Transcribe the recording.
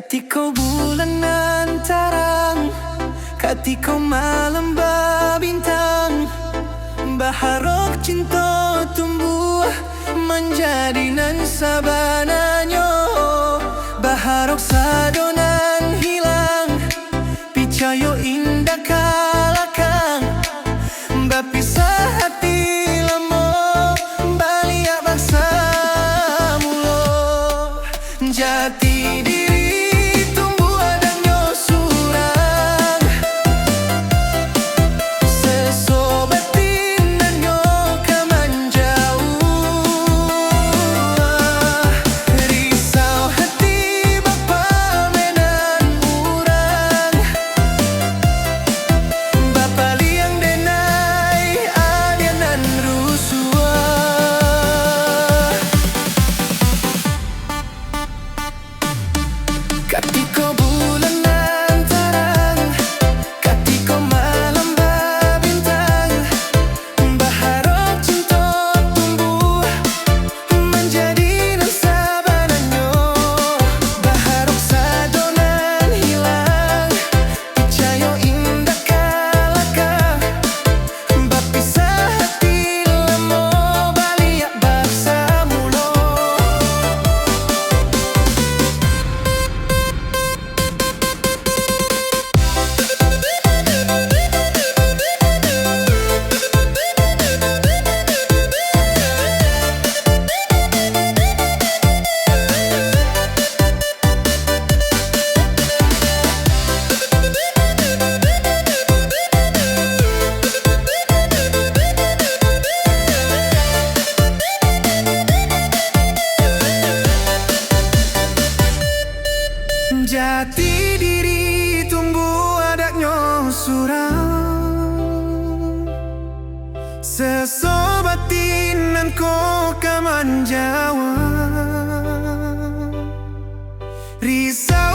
Ketika bulan nan terang, ketika malam berbintang, baharok cinta tumbuh menjadi nan sabananyo. Baharok sadonan hilang, picayo indah kalakang, bapisah hati lemo balia bangsa mulo. Jati diri tumbuh adanya surang, sesobatin nanyo kemanjauh. Risau hati bapa menan urang, bapa liang denai adianan rusua. Ketika bulan nan terang, ketika malam berbintang, baharok cinta tumbuh menjadi nan sabananyo. Baharok sadonan hilang, picayo indah kalakang, bapisah hati lemo balia bangsa mulo. Jati diri tumbuh adanya surang, sesobatin nan ko kamanjawa. Risau